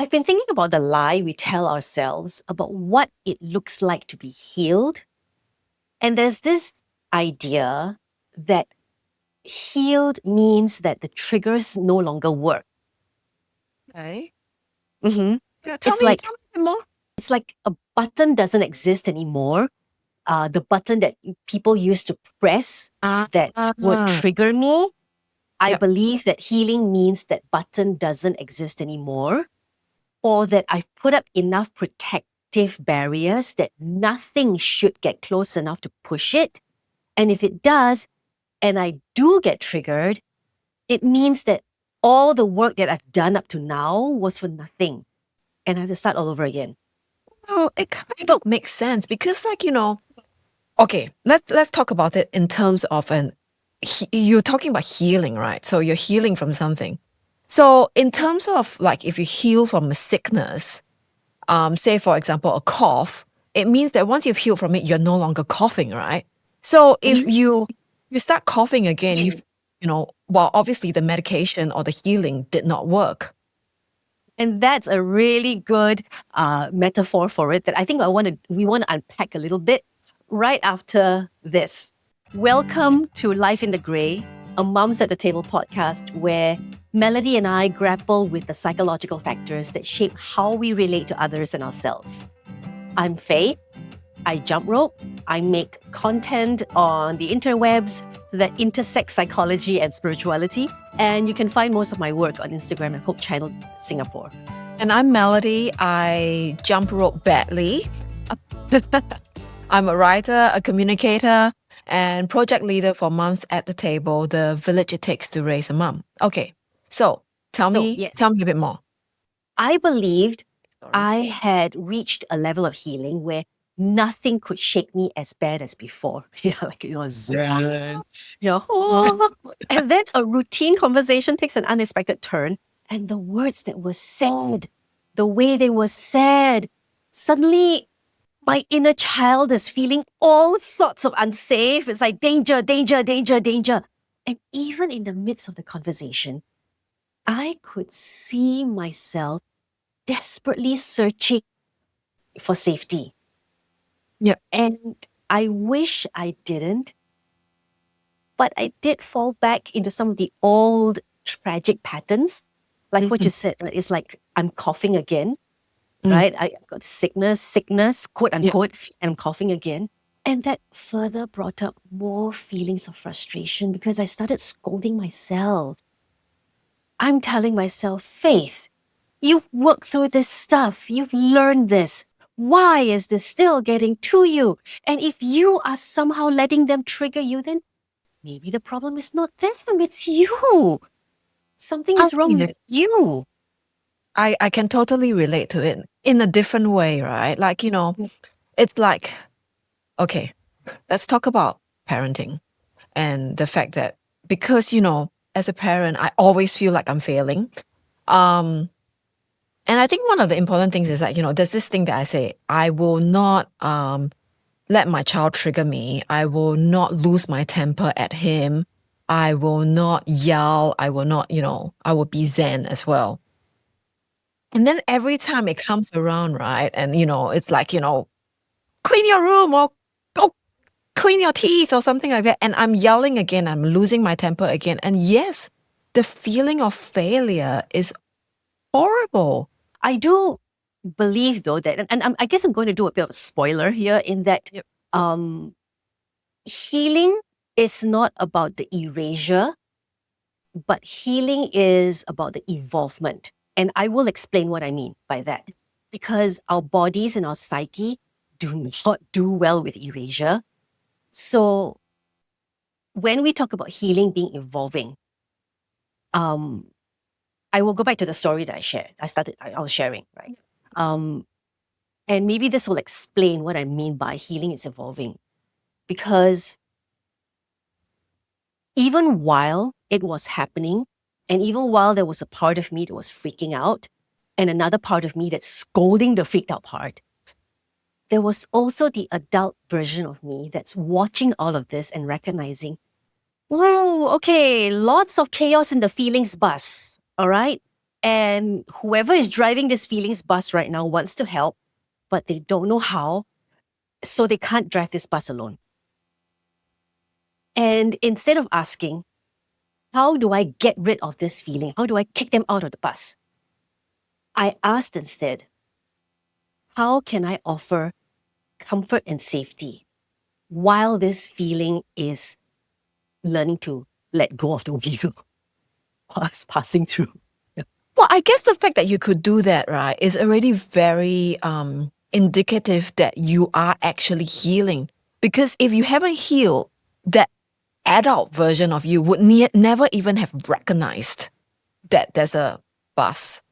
I've been thinking about the lie we tell ourselves about what it looks like to be healed. And there's this idea that healed means that the triggers no longer work. Okay. Mm-hmm. Yeah, It's like tell me more. it's like a button doesn't exist anymore. The button that people used to press that would trigger me. I Yep. believe that healing means that button doesn't exist anymore, or that I've put up enough protective barriers that nothing should get close enough to push it. And if it does, and I do get triggered, it means that all the work that I've done up to now was for nothing. And I have to start all over again. Oh, it kind of makes sense because, okay, let's talk about it in terms of you're talking about healing, right? So you're healing from something. So in terms of if you heal from a sickness, say for example a cough, it means that once you've healed from it, you're no longer coughing, right? So if you start coughing again, well, obviously the medication or the healing did not work. And that's a really good metaphor for it that I think we want to unpack a little bit right after this. Welcome to Life in the Grey, a Mums at the Table podcast where Melody and I grapple with the psychological factors that shape how we relate to others and ourselves. I'm Faye. I jump rope. I make content on the interwebs that intersect psychology and spirituality. And you can find most of my work on Instagram at Hope Channel Singapore. And I'm Melody. I jump rope badly. I'm a writer, a communicator, and project leader for Mums at the Table, the village it takes to raise a mum. Okay, so tell me a bit more. I believed I had reached a level of healing where nothing could shake me as bad as before. Zen. And then a routine conversation takes an unexpected turn, and the words that were said, the way they were said, suddenly my inner child is feeling all sorts of unsafe. It's like danger, danger, danger, danger. And even in the midst of the conversation, I could see myself desperately searching for safety. Yeah. And I wish I didn't, but I did fall back into some of the old tragic patterns. Like what you said, right? It's like I'm coughing again, right? I got sickness, quote unquote, and I'm coughing again. And that further brought up more feelings of frustration because I started scolding myself. I'm telling myself, Faith, you've worked through this stuff. You've learned this. Why is this still getting to you? And if you are somehow letting them trigger you, then maybe the problem is not them, it's you. Something is wrong with you. I can totally relate to it in a different way, right? It's like, okay, let's talk about parenting and the fact that because, as a parent, I always feel like I'm failing. And I think one of the important things is that, there's this thing that I say, I will not let my child trigger me. I will not lose my temper at him. I will not yell. I will not, I will be zen as well. And then every time it comes around, right? And, it's like, clean your room or go clean your teeth or something like that. And I'm yelling again. I'm losing my temper again. And yes, the feeling of failure is horrible. I do believe, though, that, and I guess I'm going to do a bit of a spoiler here in that healing is not about the erasure, but healing is about the evolvement. And I will explain what I mean by that. Because our bodies and our psyche do not do well with erasure. So when we talk about healing being evolving, I will go back to the story that I shared. I was sharing, right? And maybe this will explain what I mean by healing is evolving. Because even while it was happening, and even while there was a part of me that was freaking out, and another part of me that's scolding the freaked out part, there was also the adult version of me that's watching all of this and recognizing, oh, okay, lots of chaos in the feelings bus, all right? And whoever is driving this feelings bus right now wants to help, but they don't know how, so they can't drive this bus alone. And instead of asking, how do I get rid of this feeling? How do I kick them out of the bus? I asked instead, how can I offer comfort and safety while this feeling is learning to let go of the wheel while passing through? Well, I guess the fact that you could do that, right, is already very indicative that you are actually healing. Because if you haven't healed, that adult version of you would never even have recognized that there's a bus.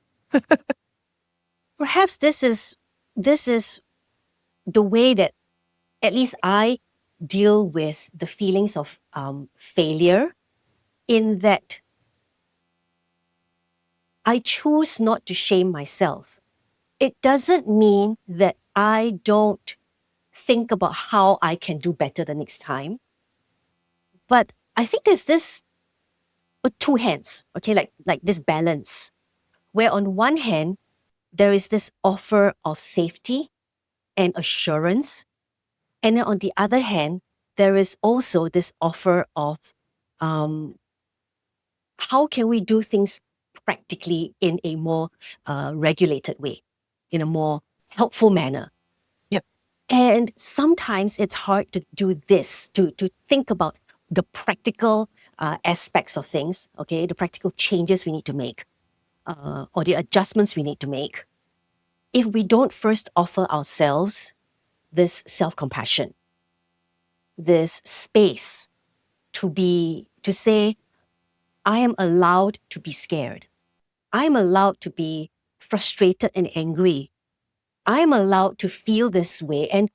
Perhaps this is the way that at least I deal with the feelings of failure, in that I choose not to shame myself. It doesn't mean that I don't think about how I can do better the next time. But I think there's this two hands, okay, like this balance, where on one hand, there is this offer of safety and assurance. And then on the other hand, there is also this offer of how can we do things practically in a more regulated way, in a more helpful manner. Yep. And sometimes it's hard to do this, to think about the practical aspects of things, okay, the practical changes we need to make, or the adjustments we need to make, if we don't first offer ourselves this self-compassion, this space to say, I am allowed to be scared. I am allowed to be frustrated and angry. I am allowed to feel this way. And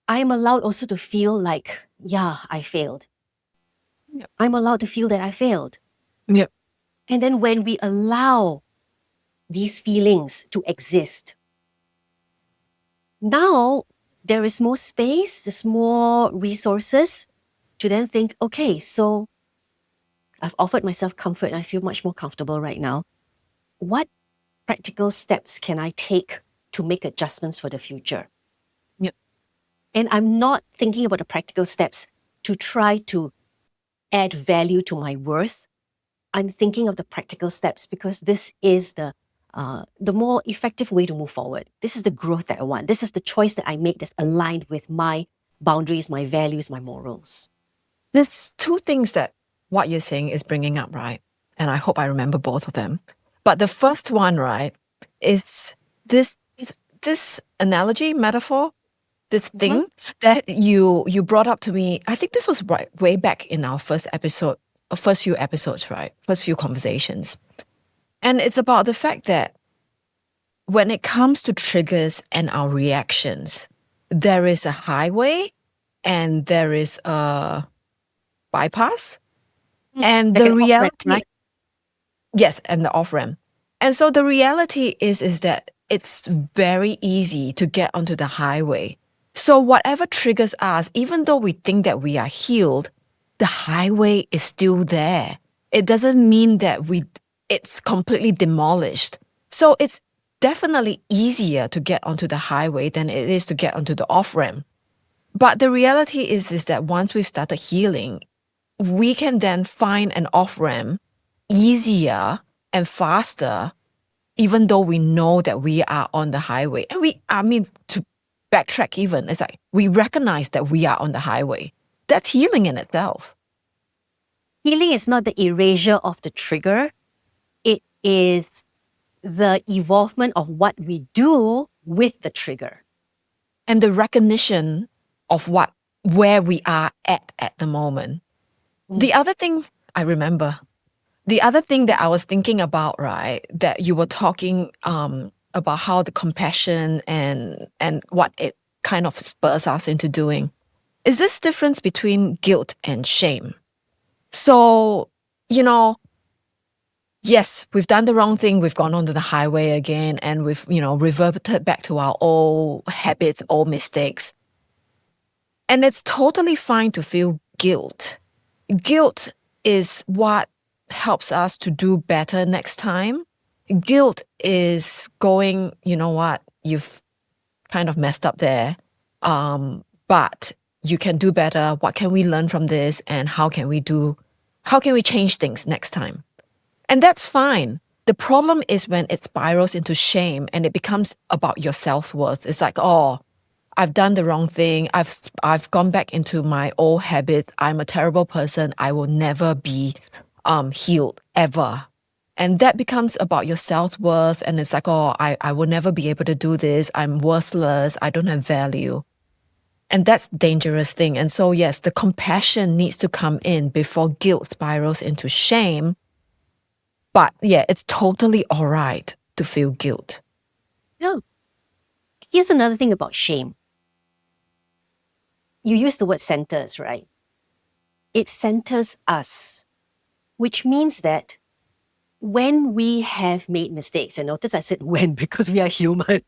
I am allowed also to feel like, yeah, I failed. Yep. I'm allowed to feel that I failed. Yep. And then when we allow these feelings to exist, now there is more space, there's more resources to then think, okay, so I've offered myself comfort and I feel much more comfortable right now. What practical steps can I take to make adjustments for the future? Yep. And I'm not thinking about the practical steps to try to add value to my worth. I'm thinking of the practical steps because this is the more effective way to move forward. This is the growth that I want. This is the choice that I make that's aligned with my boundaries, my values, my morals. There's two things that what you're saying is bringing up, right? And I hope I remember both of them. But the first one, right, is this analogy, metaphor, this thing that you brought up to me. I think this was right way back in our first few episodes, right? First few conversations. And it's about the fact that when it comes to triggers and our reactions, there is a highway and there is a bypass. And Like the an off-ramp, reality, right? yes, and the off ramp. And so the reality is that it's very easy to get onto the highway. So whatever triggers us, even though we think that we are healed, the highway is still there. It doesn't mean that it's completely demolished. So it's definitely easier to get onto the highway than it is to get onto the off ramp. But the reality is that once we've started healing, we can then find an off ramp easier and faster, even though we know that we are on the highway. And to backtrack even, it's like we recognize that we are on the highway. That's healing in itself. Healing is not the erasure of the trigger. It is the evolvement of what we do with the trigger. And the recognition of where we are at the moment. The other thing I remember, the other thing that I was thinking about, right, that you were talking about how the compassion and what it kind of spurs us into doing, is this difference between guilt and shame. So, yes, we've done the wrong thing. We've gone onto the highway again and we've, reverted back to our old habits, old mistakes. And it's totally fine to feel guilt. Guilt is what helps us to do better next time. guilt is going, you know what, you've kind of messed up there. But you can do better. What can we learn from this? And how can we change things next time? And that's fine. The problem is when it spirals into shame and it becomes about your self-worth. It's like, oh, I've done the wrong thing. I've gone back into my old habit. I'm a terrible person. I will never be healed ever. And that becomes about your self-worth. And it's like, oh, I will never be able to do this. I'm worthless. I don't have value. And that's a dangerous thing. And so, yes, the compassion needs to come in before guilt spirals into shame. But yeah, it's totally all right to feel guilt. Yeah. Here's another thing about shame. You use the word centers, right? It centers us, which means that when we have made mistakes, and notice I said when because we are human,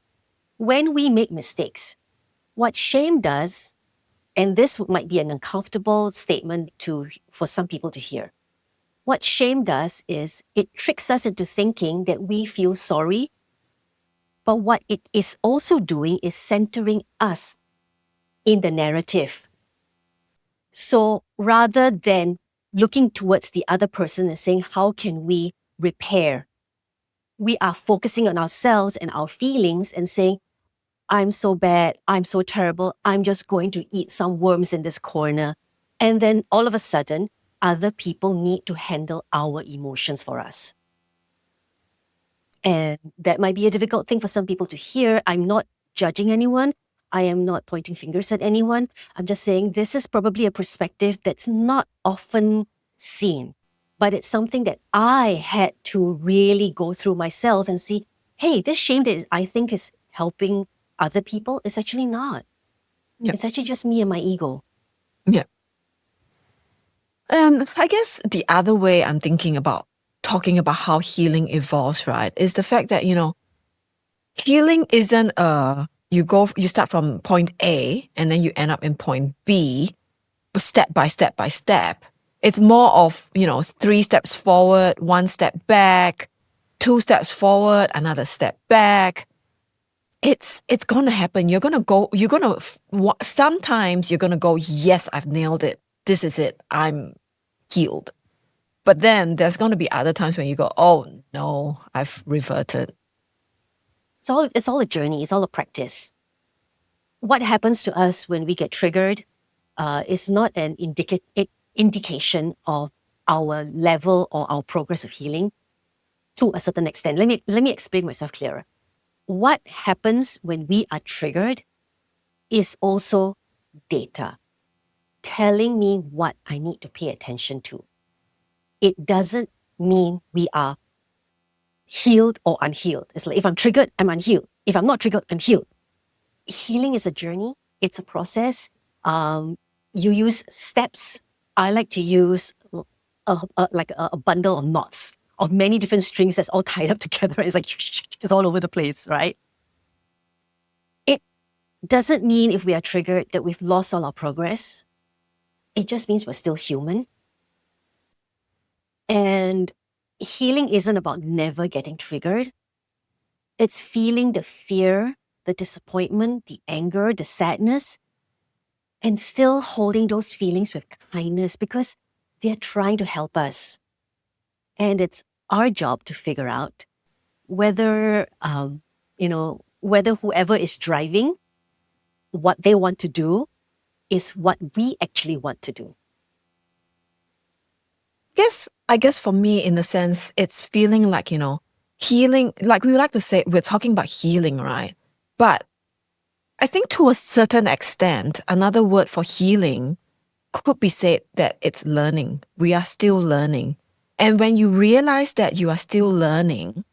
when we make mistakes, what shame does, and this might be an uncomfortable statement for some people to hear, what shame does is it tricks us into thinking that we feel sorry, but what it is also doing is centering us in the narrative. So rather than looking towards the other person and saying, how can we repair? We are focusing on ourselves and our feelings and saying, I'm so bad, I'm so terrible, I'm just going to eat some worms in this corner. And then all of a sudden, other people need to handle our emotions for us. And that might be a difficult thing for some people to hear. I'm not judging anyone. I am not pointing fingers at anyone. I'm just saying this is probably a perspective that's not often seen, but it's something that I had to really go through myself and see, hey, this shame that I think is helping other people is actually not. Yep. It's actually just me and my ego. Yeah. And I guess the other way I'm thinking about talking about how healing evolves, right, is the fact that, healing isn't you start from point A and then you end up in point B, step by step by step. It's more of, 3 steps forward, 1 step back, 2 steps forward, another step back. It's going to happen. Sometimes you're going to go, yes, I've nailed it. This is it. I'm healed. But then there's going to be other times when you go, oh no, I've reverted. It's all a journey. It's all a practice. What happens to us when we get triggered is not an indication of our level or our progress of healing to a certain extent. Let me explain myself clearer. What happens when we are triggered is also data telling me what I need to pay attention to. It doesn't mean we are healed or unhealed. It's like if I'm triggered, I'm unhealed. If I'm not triggered, I'm healed. Healing is a journey. It's a process. You use steps. I like to use a bundle of knots of many different strings that's all tied up together. It's like it's all over the place, right? It doesn't mean if we are triggered that we've lost all our progress. It just means we're still human. And healing isn't about never getting triggered. It's feeling the fear, the disappointment, the anger, the sadness, and still holding those feelings with kindness because they're trying to help us. And it's our job to figure out whether, whether whoever is driving what they want to do is what we actually want to do. I guess for me, in a sense, it's feeling like, healing, like we like to say, we're talking about healing, right? But I think to a certain extent, another word for healing could be said that it's learning. We are still learning. And when you realize that you are still learning,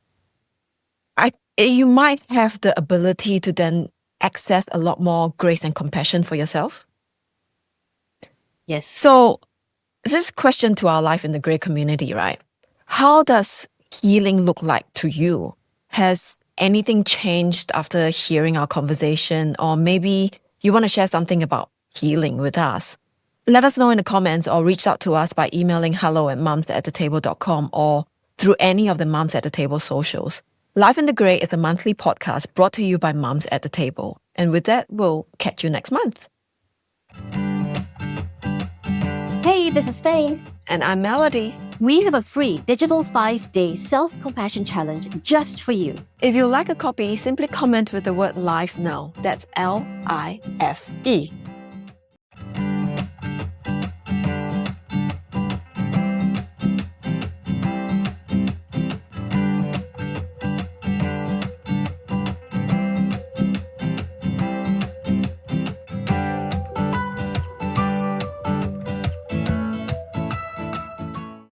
you might have the ability to then access a lot more grace and compassion for yourself. Yes. So this question to our life in the Grey community, right? How does healing look like to you? Has anything changed after hearing our conversation? Or maybe you want to share something about healing with us? Let us know in the comments or reach out to us by emailing hello@mums@thethetable.com or through any of the Mums at the Table socials. Life in the Grey is a monthly podcast brought to you by Mums at the Table. And with that, we'll catch you next month. Hey, this is Faye. And I'm Melody. We have a free digital 5-day self-compassion challenge just for you. If you like a copy, simply comment with the word LIFE now. That's LIFE.